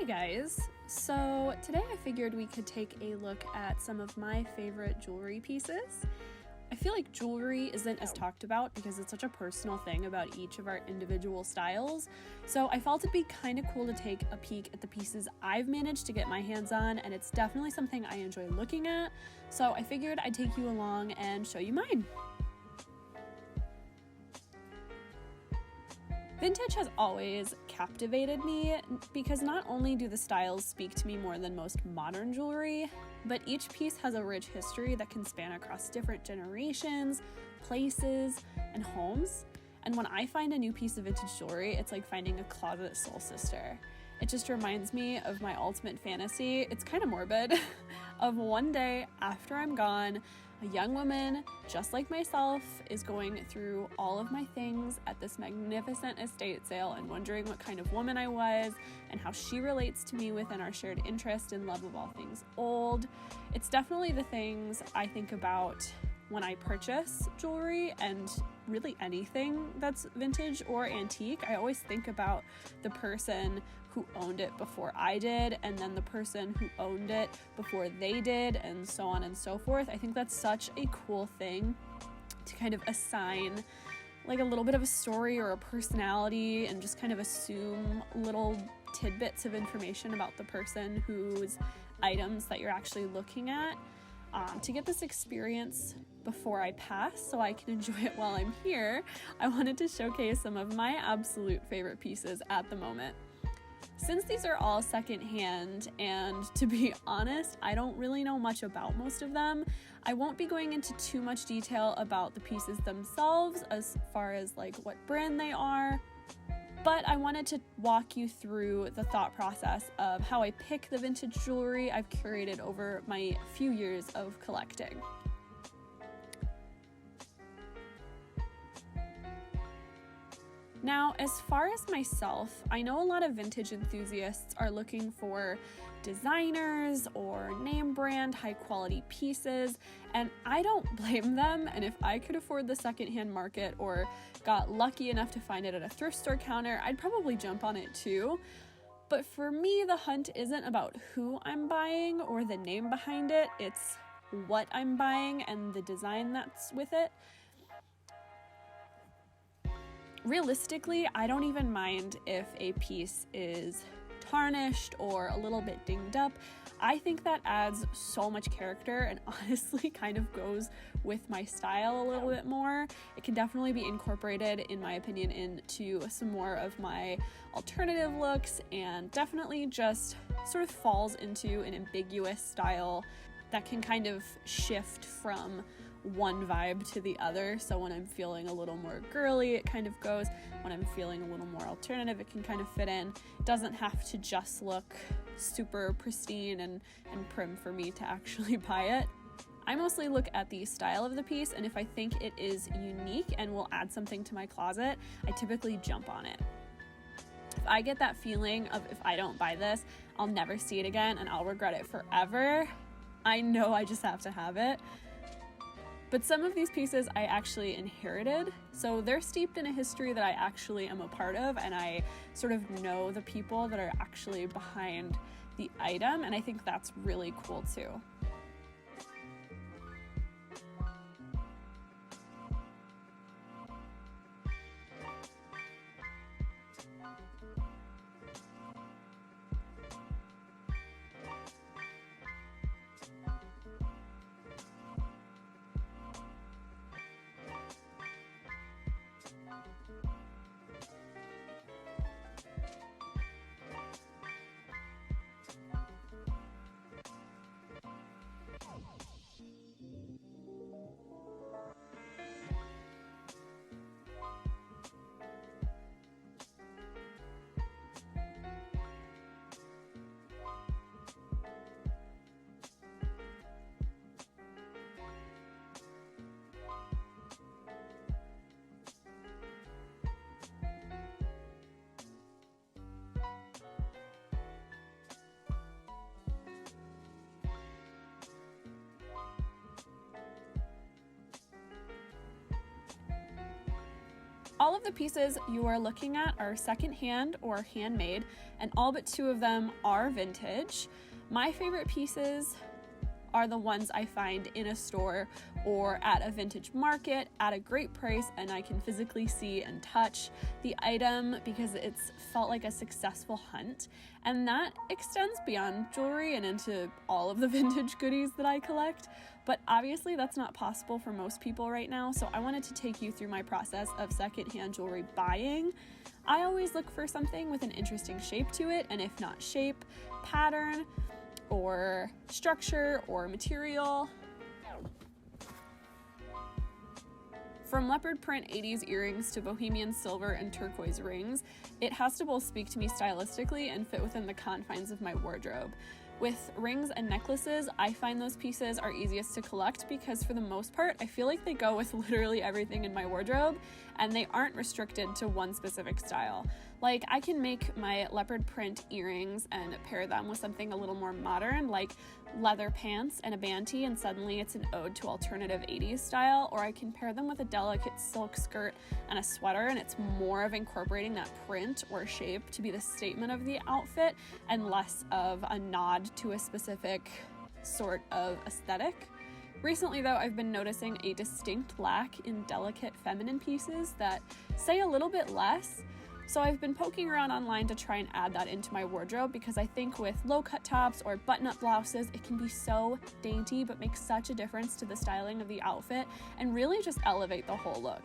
Hey guys, so today I figured we could take a look at some of my favorite jewelry pieces. I feel like jewelry isn't as talked about because it's such a personal thing about each of our individual styles, so I felt it'd be kind of cool to take a peek at the pieces I've managed to get my hands on, and it's definitely something I enjoy looking at, so I figured I'd take you along and show you mine. Vintage has always captivated me because not only do the styles speak to me more than most modern jewelry, but each piece has a rich history that can span across different generations, places, and homes. And when I find a new piece of vintage jewelry, it's like finding a closet soul sister. It just reminds me of my ultimate fantasy, it's kind of morbid, of one day after I'm gone, a young woman, just like myself, is going through all of my things at this magnificent estate sale and wondering what kind of woman I was and how she relates to me within our shared interest and love of all things old. It's definitely the things I think about when I purchase jewelry, and really anything that's vintage or antique. I always think about the person who owned it before I did, and then the person who owned it before they did, and so on and so forth. I think that's such a cool thing to kind of assign like a little bit of a story or a personality and just kind of assume little tidbits of information about the person whose items that you're actually looking at. To get this experience before I pass so I can enjoy it while I'm here, I wanted to showcase some of my absolute favorite pieces at the moment. Since these are all secondhand, and to be honest, I don't really know much about most of them, I won't be going into too much detail about the pieces themselves as far as like what brand they are, but I wanted to walk you through the thought process of how I pick the vintage jewelry I've curated over my few years of collecting. Now, as far as myself, I know a lot of vintage enthusiasts are looking for designers or name brand high quality pieces, and I don't blame them. And if I could afford the secondhand market or got lucky enough to find it at a thrift store counter, I'd probably jump on it too. But for me, the hunt isn't about who I'm buying or the name behind it, it's what I'm buying and the design that's with it. Realistically, I don't even mind if a piece is tarnished or a little bit dinged up. I think that adds so much character and honestly kind of goes with my style a little bit more. It can definitely be incorporated, in my opinion, into some more of my alternative looks, and definitely just sort of falls into an ambiguous style that can kind of shift from one vibe to the other. So when I'm feeling a little more girly, it kind of goes. When I'm feeling a little more alternative, it can kind of fit in. It doesn't have to just look super pristine and prim for me to actually buy it. I mostly look at the style of the piece, and if I think it is unique and will add something to my closet, I typically jump on it. If I get that feeling of if I don't buy this, I'll never see it again and I'll regret it forever, I know I just have to have it. But some of these pieces I actually inherited, so they're steeped in a history that I actually am a part of, and I sort of know the people that are actually behind the item, and I think that's really cool too. all of the pieces you are looking at are secondhand or handmade, and all but 2 of them are vintage. My favorite pieces are the ones I find in a store or at a vintage market at a great price, and I can physically see and touch the item because it's felt like a successful hunt. And that extends beyond jewelry and into all of the vintage goodies that I collect. But obviously that's not possible for most people right now, so I wanted to take you through my process of secondhand jewelry buying. I always look for something with an interesting shape to it, and if not shape, pattern, or structure, or material. From leopard print 80s earrings to bohemian silver and turquoise rings, it has to both speak to me stylistically and fit within the confines of my wardrobe. With rings and necklaces, I find those pieces are easiest to collect because for the most part, I feel like they go with literally everything in my wardrobe and they aren't restricted to one specific style. Like, I can make my leopard print earrings and pair them with something a little more modern, like leather pants and a band tee, and suddenly it's an ode to alternative 80s style, or I can pair them with a delicate silk skirt and a sweater, and it's more of incorporating that print or shape to be the statement of the outfit and less of a nod to a specific sort of aesthetic. Recently, though, I've been noticing a distinct lack in delicate feminine pieces that say a little bit less. So I've been poking around online to try and add that into my wardrobe because I think with low-cut tops or button-up blouses, it can be so dainty but make such a difference to the styling of the outfit and really just elevate the whole look.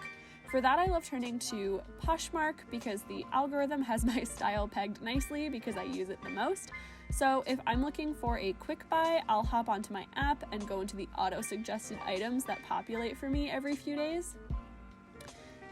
For that, I love turning to Poshmark because the algorithm has my style pegged nicely because I use it the most. So if I'm looking for a quick buy, I'll hop onto my app and go into the auto-suggested items that populate for me every few days.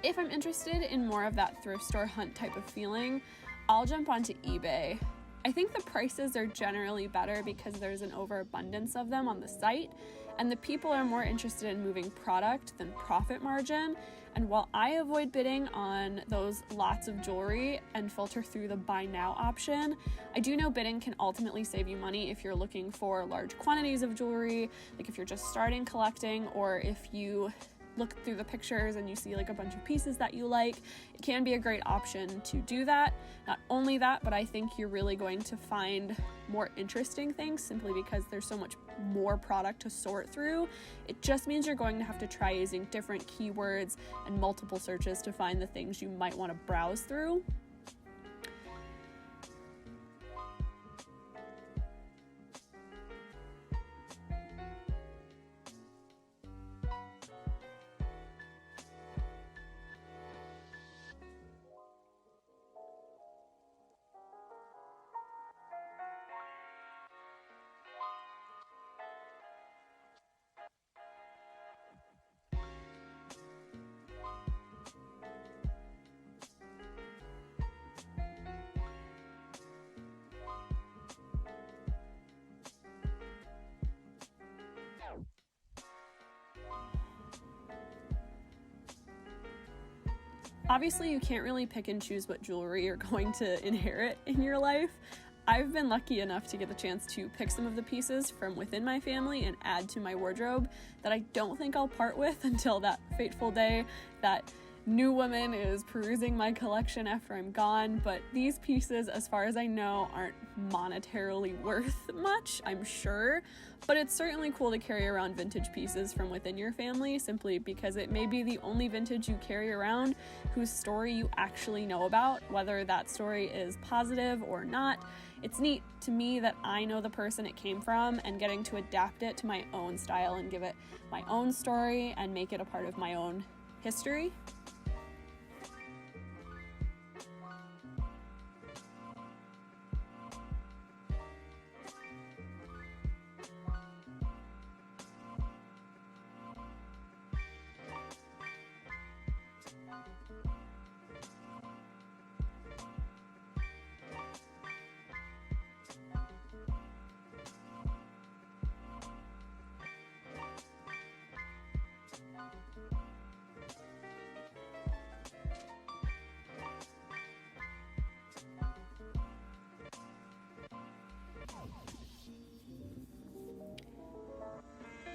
If I'm interested in more of that thrift store hunt type of feeling, I'll jump onto eBay. I think the prices are generally better because there's an overabundance of them on the site, and the people are more interested in moving product than profit margin. And while I avoid bidding on those lots of jewelry and filter through the buy now option, I do know bidding can ultimately save you money if you're looking for large quantities of jewelry, like if you're just starting collecting, or if you look through the pictures and you see like a bunch of pieces that you like. It can be a great option to do that. Not only that, but I think you're really going to find more interesting things simply because there's so much more product to sort through. It just means you're going to have to try using different keywords and multiple searches to find the things you might want to browse through. Obviously, you can't really pick and choose what jewelry you're going to inherit in your life. I've been lucky enough to get the chance to pick some of the pieces from within my family and add to my wardrobe that I don't think I'll part with until that fateful day that new woman is perusing my collection after I'm gone. But these pieces, as far as I know, aren't monetarily worth much, I'm sure. But it's certainly cool to carry around vintage pieces from within your family simply because it may be the only vintage you carry around whose story you actually know about, whether that story is positive or not. It's neat to me that I know the person it came from and getting to adapt it to my own style and give it my own story and make it a part of my own history.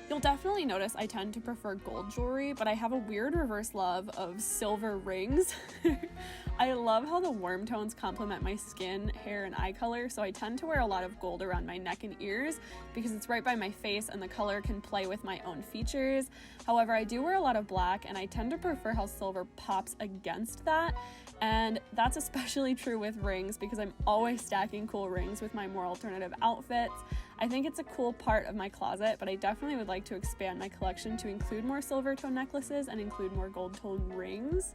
You'll definitely notice I tend to prefer gold jewelry, but I have a weird reverse love of silver rings. I love how the warm tones complement my skin, hair, and eye color, so I tend to wear a lot of gold around my neck and ears because it's right by my face and the color can play with my own features. However, I do wear a lot of black, and I tend to prefer how silver pops against that, and that's especially true with rings because I'm always stacking cool rings with my more alternative outfits. I think it's a cool part of my closet, but I definitely would like to expand my collection to include more silver tone necklaces and include more gold tone rings.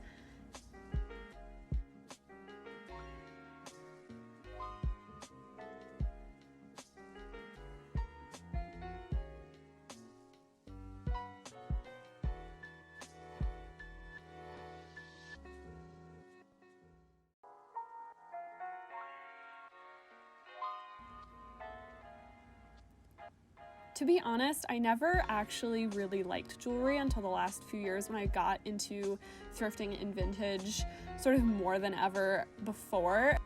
To be honest, I never actually really liked jewelry until the last few years when I got into thrifting and vintage sort of more than ever before.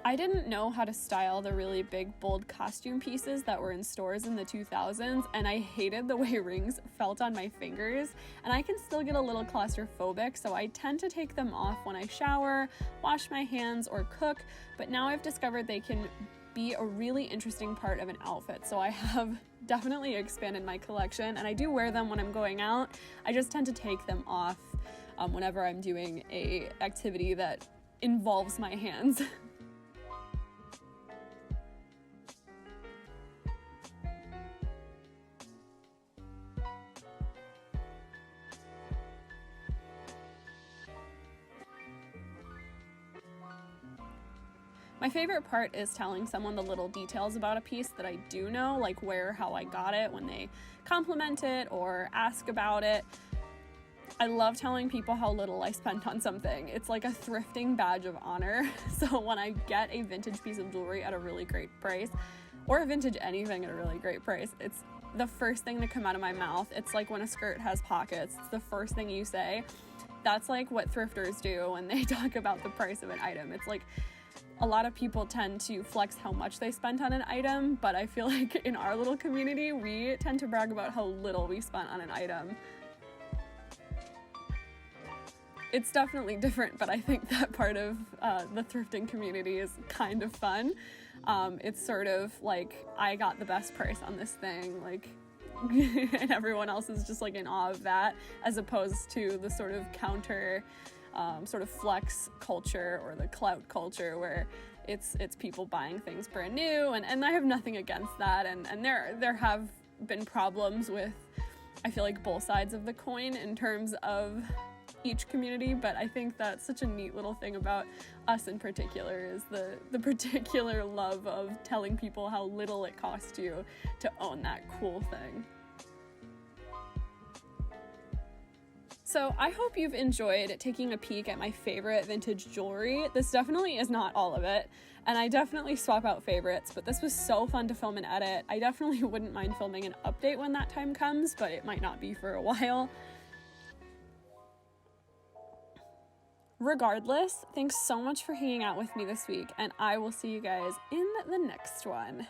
I didn't know how to style the really big, bold costume pieces that were in stores in the 2000s, and I hated the way rings felt on my fingers, and I can still get a little claustrophobic, so I tend to take them off when I shower, wash my hands, or cook, but now I've discovered they can be a really interesting part of an outfit, so I have definitely expanded my collection, and I do wear them when I'm going out. I just tend to take them off whenever I'm doing a activity that involves my hands. My favorite part is telling someone the little details about a piece that I do know, like where, how I got it, when they compliment it or ask about it. I love telling people how little I spent on something. It's like a thrifting badge of honor. So when I get a vintage piece of jewelry at a really great price, or a vintage anything at a really great price, it's the first thing to come out of my mouth. It's like when a skirt has pockets, it's the first thing you say. That's like what thrifters do when they talk about the price of an item. It's like a lot of people tend to flex how much they spent on an item, but I feel like in our little community, we tend to brag about how little we spent on an item. It's definitely different, but I think that part of the thrifting community is kind of fun. It's sort of like, I got the best price on this thing, like, and everyone else is just like in awe of that, as opposed to the sort of counter sort of flex culture or the clout culture where it's people buying things brand new, and I have nothing against that, and there have been problems with, I feel like, both sides of the coin in terms of each community, but I think that's such a neat little thing about us in particular is the particular love of telling people how little it cost you to own that cool thing. So I hope you've enjoyed taking a peek at my favorite vintage jewelry. This definitely is not all of it, and I definitely swap out favorites, but this was so fun to film and edit. I definitely wouldn't mind filming an update when that time comes, but it might not be for a while. Regardless, thanks so much for hanging out with me this week, and I will see you guys in the next one.